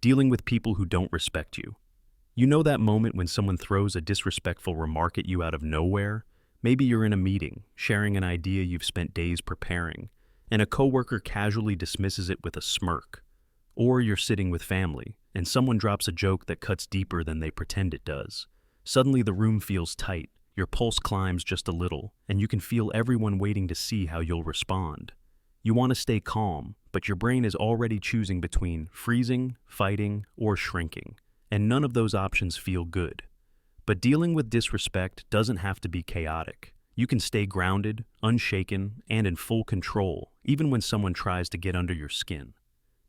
Dealing with people who don't respect you. You know that moment when someone throws a disrespectful remark at you out of nowhere? Maybe you're in a meeting, sharing an idea you've spent days preparing, and a coworker casually dismisses it with a smirk. Or you're sitting with family, and someone drops a joke that cuts deeper than they pretend it does. Suddenly the room feels tight, your pulse climbs just a little, and you can feel everyone waiting to see how you'll respond. You want to stay calm, but your brain is already choosing between freezing, fighting, or shrinking, and none of those options feel good. But dealing with disrespect doesn't have to be chaotic. You can stay grounded, unshaken, and in full control, even when someone tries to get under your skin.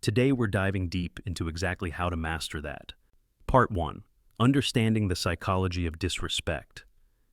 Today we're diving deep into exactly how to master that. Part 1. Understanding the psychology of disrespect.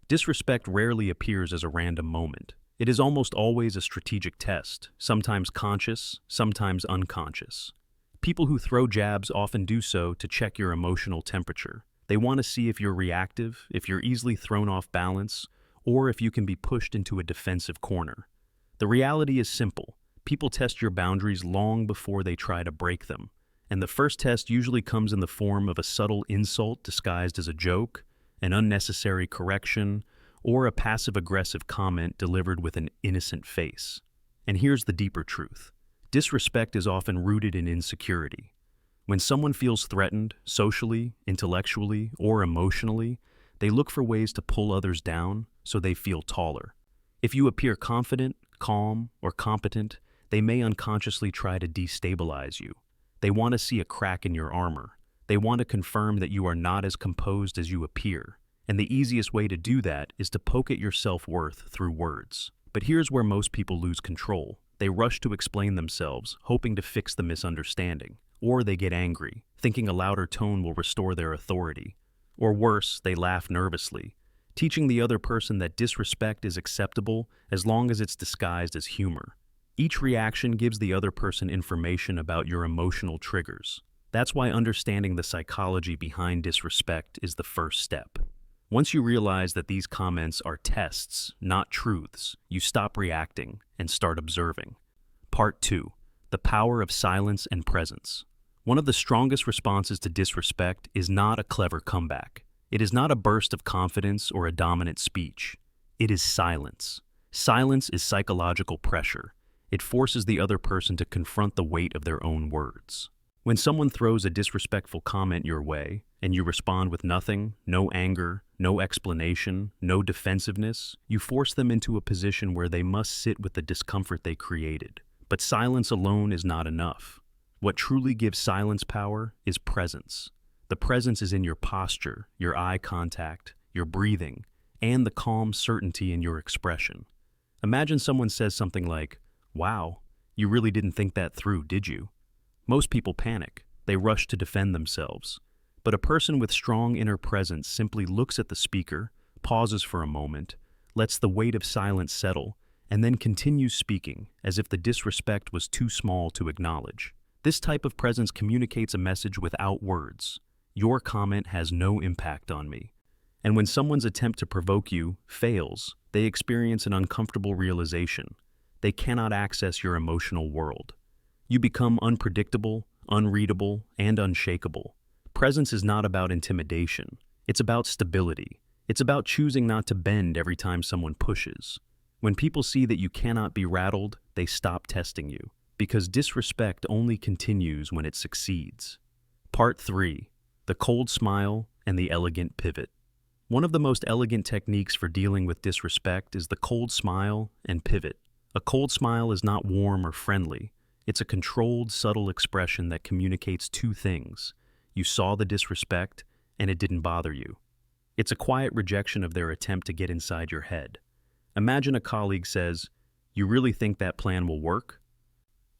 Disrespect rarely appears as a random moment. It is almost always a strategic test, sometimes conscious, sometimes unconscious. People who throw jabs often do so to check your emotional temperature. They want to see if you're reactive, if you're easily thrown off balance, or if you can be pushed into a defensive corner. The reality is simple. People test your boundaries long before they try to break them. And the first test usually comes in the form of a subtle insult disguised as a joke, an unnecessary correction, or a passive-aggressive comment delivered with an innocent face. And here's the deeper truth. Disrespect is often rooted in insecurity. When someone feels threatened, socially, intellectually, or emotionally, they look for ways to pull others down so they feel taller. If you appear confident, calm, or competent, they may unconsciously try to destabilize you. They want to see a crack in your armor. They want to confirm that you are not as composed as you appear. And the easiest way to do that is to poke at your self-worth through words. But here's where most people lose control. They rush to explain themselves, hoping to fix the misunderstanding. Or they get angry, thinking a louder tone will restore their authority. Or worse, they laugh nervously, teaching the other person that disrespect is acceptable as long as it's disguised as humor. Each reaction gives the other person information about your emotional triggers. That's why understanding the psychology behind disrespect is the first step. Once you realize that these comments are tests, not truths, you stop reacting and start observing. Part 2. The power of silence and presence. One of the strongest responses to disrespect is not a clever comeback. It is not a burst of confidence or a dominant speech. It is silence. Silence is psychological pressure. It forces the other person to confront the weight of their own words. When someone throws a disrespectful comment your way, and you respond with nothing, no anger, no explanation, no defensiveness, you force them into a position where they must sit with the discomfort they created. But silence alone is not enough. What truly gives silence power is presence. The presence is in your posture, your eye contact, your breathing, and the calm certainty in your expression. Imagine someone says something like, "Wow, you really didn't think that through, did you?" Most people panic. They rush to defend themselves. But a person with strong inner presence simply looks at the speaker, pauses for a moment, lets the weight of silence settle, and then continues speaking as if the disrespect was too small to acknowledge. This type of presence communicates a message without words. Your comment has no impact on me. And when someone's attempt to provoke you fails, they experience an uncomfortable realization. They cannot access your emotional world. You become unpredictable, unreadable, and unshakable. Presence is not about intimidation. It's about stability. It's about choosing not to bend every time someone pushes. When people see that you cannot be rattled, they stop testing you, because disrespect only continues when it succeeds. Part 3. The cold smile and the elegant pivot. One of the most elegant techniques for dealing with disrespect is the cold smile and pivot. A cold smile is not warm or friendly. It's a controlled, subtle expression that communicates two things. You saw the disrespect, and it didn't bother you. It's a quiet rejection of their attempt to get inside your head. Imagine a colleague says, "You really think that plan will work?"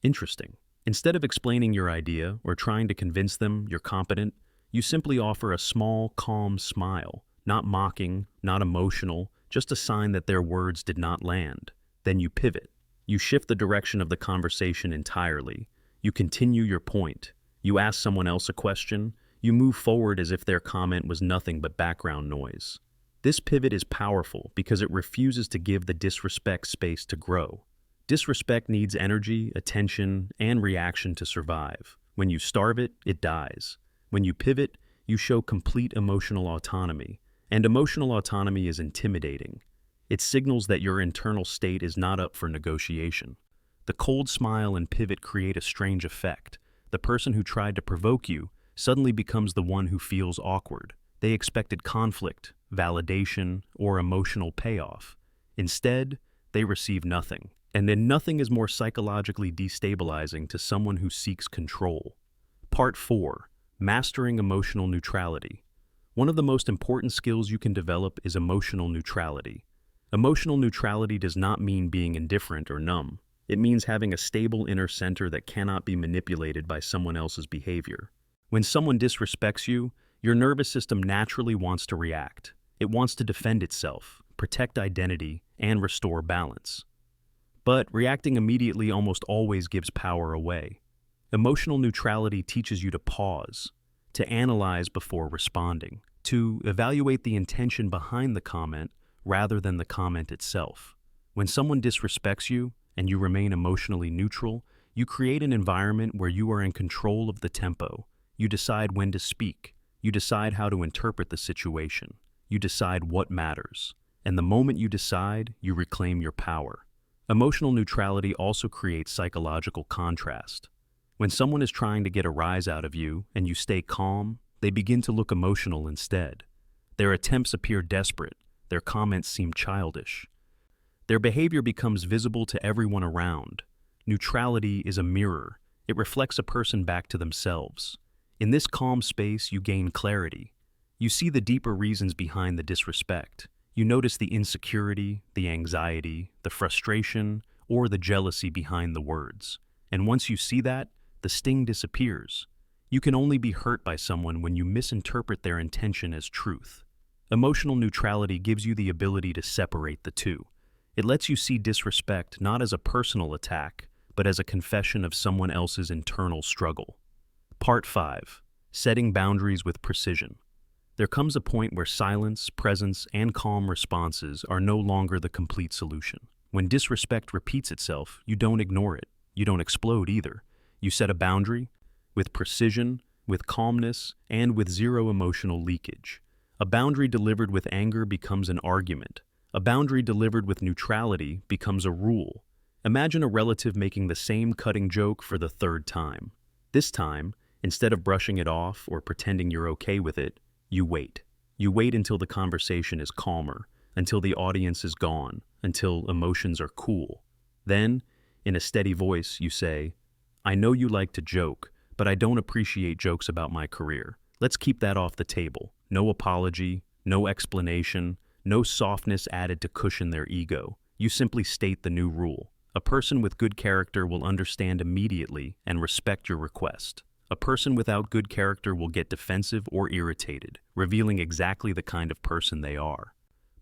Interesting. Instead of explaining your idea or trying to convince them you're competent, you simply offer a small, calm smile, not mocking, not emotional, just a sign that their words did not land. Then you pivot. You shift the direction of the conversation entirely. You continue your point. You ask someone else a question. You move forward as if their comment was nothing but background noise. This pivot is powerful because it refuses to give the disrespect space to grow. Disrespect needs energy, attention, and reaction to survive. When you starve it, it dies. When you pivot, you show complete emotional autonomy. And emotional autonomy is intimidating. It signals that your internal state is not up for negotiation. The cold smile and pivot create a strange effect. The person who tried to provoke you suddenly becomes the one who feels awkward. They expected conflict, validation, or emotional payoff. Instead, they receive nothing. And then nothing is more psychologically destabilizing to someone who seeks control. Part 4. Mastering emotional neutrality. One of the most important skills you can develop is emotional neutrality. Emotional neutrality does not mean being indifferent or numb. It means having a stable inner center that cannot be manipulated by someone else's behavior. When someone disrespects you, your nervous system naturally wants to react. It wants to defend itself, protect identity, and restore balance. But reacting immediately almost always gives power away. Emotional neutrality teaches you to pause, to analyze before responding, to evaluate the intention behind the comment rather than the comment itself. When someone disrespects you and you remain emotionally neutral, you create an environment where you are in control of the tempo. You decide when to speak. You decide how to interpret the situation. You decide what matters. And the moment you decide, you reclaim your power. Emotional neutrality also creates psychological contrast. When someone is trying to get a rise out of you and you stay calm, they begin to look emotional instead. Their attempts appear desperate. Their comments seem childish. Their behavior becomes visible to everyone around. Neutrality is a mirror. It reflects a person back to themselves. In this calm space, you gain clarity. You see the deeper reasons behind the disrespect. You notice the insecurity, the anxiety, the frustration, or the jealousy behind the words. And once you see that, the sting disappears. You can only be hurt by someone when you misinterpret their intention as truth. Emotional neutrality gives you the ability to separate the two. It lets you see disrespect not as a personal attack, but as a confession of someone else's internal struggle. Part 5. Setting boundaries with precision. There comes a point where silence, presence, and calm responses are no longer the complete solution. When disrespect repeats itself, you don't ignore it. You don't explode either. You set a boundary with precision, with calmness, and with zero emotional leakage. A boundary delivered with anger becomes an argument. A boundary delivered with neutrality becomes a rule. Imagine a relative making the same cutting joke for the third time. This time, instead of brushing it off or pretending you're okay with it, you wait. You wait until the conversation is calmer, until the audience is gone, until emotions are cool. Then, in a steady voice, you say, "I know you like to joke, but I don't appreciate jokes about my career. Let's keep that off the table. No apology, no explanation, no softness added to cushion their ego. You simply state the new rule. A person with good character will understand immediately and respect your request. A person without good character will get defensive or irritated, revealing exactly the kind of person they are."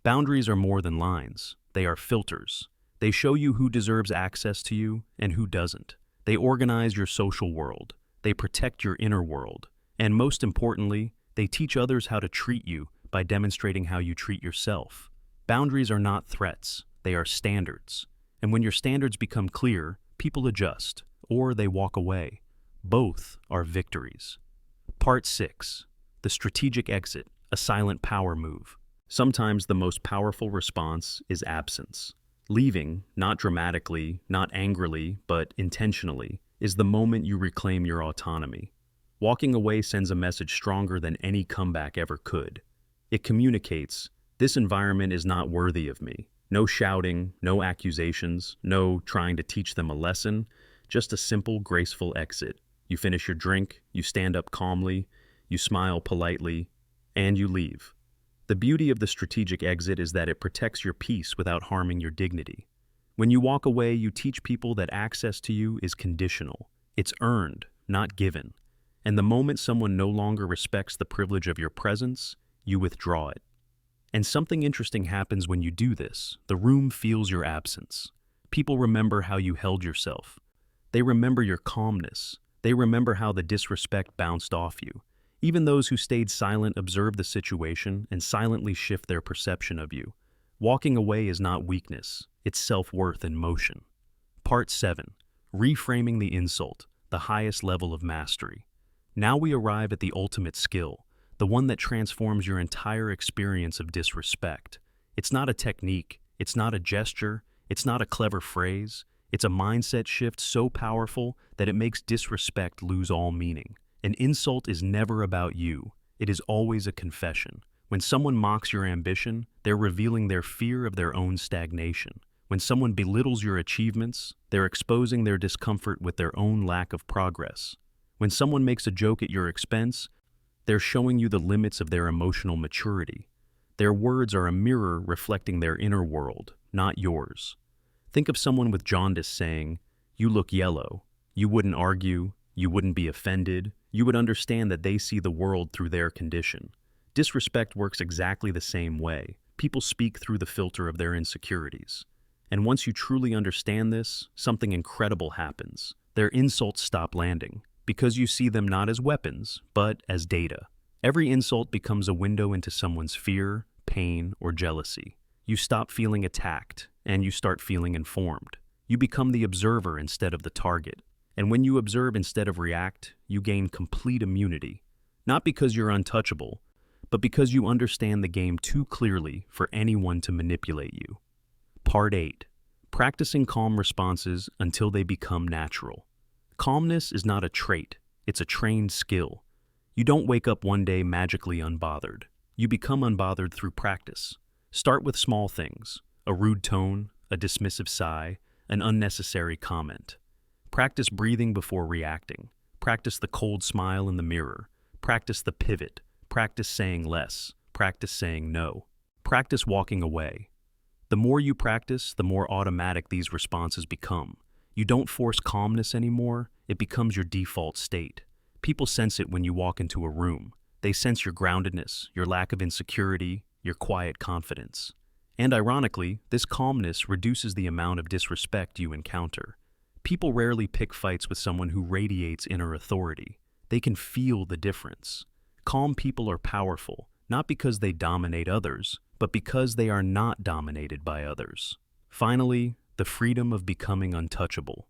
Boundaries are more than lines. They are filters. They show you who deserves access to you and who doesn't. They organize your social world. They protect your inner world. And most importantly, they teach others how to treat you by demonstrating how you treat yourself. Boundaries are not threats. They are standards. And when your standards become clear, people adjust, or they walk away. Both are victories. Part 6. The strategic exit, a silent power move. Sometimes the most powerful response is absence. Leaving, not dramatically, not angrily, but intentionally, is the moment you reclaim your autonomy. Walking away sends a message stronger than any comeback ever could. It communicates, "This environment is not worthy of me." No shouting, no accusations, no trying to teach them a lesson, just a simple, graceful exit. You finish your drink, you stand up calmly, you smile politely, and you leave. The beauty of the strategic exit is that it protects your peace without harming your dignity. When you walk away, you teach people that access to you is conditional. It's earned, not given. And the moment someone no longer respects the privilege of your presence, you withdraw it. And something interesting happens when you do this. The room feels your absence. People remember how you held yourself. They remember your calmness. They remember how the disrespect bounced off you. Even those who stayed silent observe the situation and silently shift their perception of you. Walking away is not weakness, it's self-worth in motion. Part 7. Reframing the insult, the highest level of mastery. Now we arrive at the ultimate skill, the one that transforms your entire experience of disrespect. It's not a technique, it's not a gesture, it's not a clever phrase. It's a mindset shift so powerful that it makes disrespect lose all meaning. An insult is never about you. It is always a confession. When someone mocks your ambition, they're revealing their fear of their own stagnation. When someone belittles your achievements, they're exposing their discomfort with their own lack of progress. When someone makes a joke at your expense, they're showing you the limits of their emotional maturity. Their words are a mirror reflecting their inner world, not yours. Think of someone with jaundice saying, "You look yellow." You wouldn't argue, you wouldn't be offended, you would understand that they see the world through their condition. Disrespect works exactly the same way. People speak through the filter of their insecurities. And once you truly understand this, something incredible happens. Their insults stop landing, because you see them not as weapons, but as data. Every insult becomes a window into someone's fear, pain, or jealousy. You stop feeling attacked, and you start feeling informed. You become the observer instead of the target. And when you observe instead of react, you gain complete immunity. Not because you're untouchable, but because you understand the game too clearly for anyone to manipulate you. Part 8. Practicing calm responses until they become natural. Calmness is not a trait, it's a trained skill. You don't wake up one day magically unbothered. You become unbothered through practice. Start with small things: a rude tone, a dismissive sigh, an unnecessary comment. Practice breathing before reacting. Practice the cold smile in the mirror. Practice the pivot. Practice saying less. Practice saying no. Practice walking away. The more you practice, the more automatic these responses become. You don't force calmness anymore, it becomes your default state. People sense it when you walk into a room. They sense your groundedness, your lack of insecurity, your quiet confidence. And ironically, this calmness reduces the amount of disrespect you encounter. People rarely pick fights with someone who radiates inner authority. They can feel the difference. Calm people are powerful, not because they dominate others, but because they are not dominated by others. Finally, the freedom of becoming untouchable.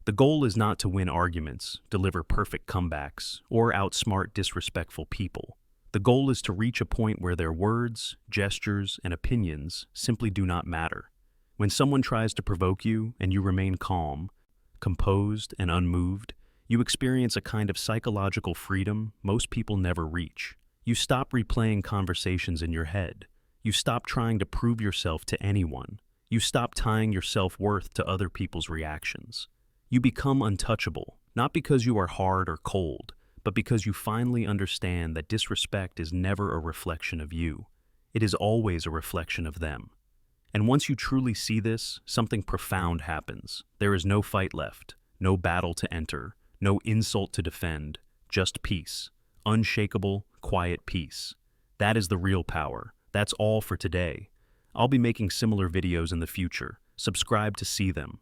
The goal is not to win arguments, deliver perfect comebacks, or outsmart disrespectful people. The goal is to reach a point where their words, gestures, and opinions simply do not matter. When someone tries to provoke you and you remain calm, composed, and unmoved, you experience a kind of psychological freedom most people never reach. You stop replaying conversations in your head. You stop trying to prove yourself to anyone. You stop tying your self-worth to other people's reactions. You become untouchable, not because you are hard or cold, but because you finally understand that disrespect is never a reflection of you. It is always a reflection of them. And once you truly see this, something profound happens. There is no fight left, no battle to enter, no insult to defend, just peace. Unshakable, quiet peace. That is the real power. That's all for today. I'll be making similar videos in the future. Subscribe to see them.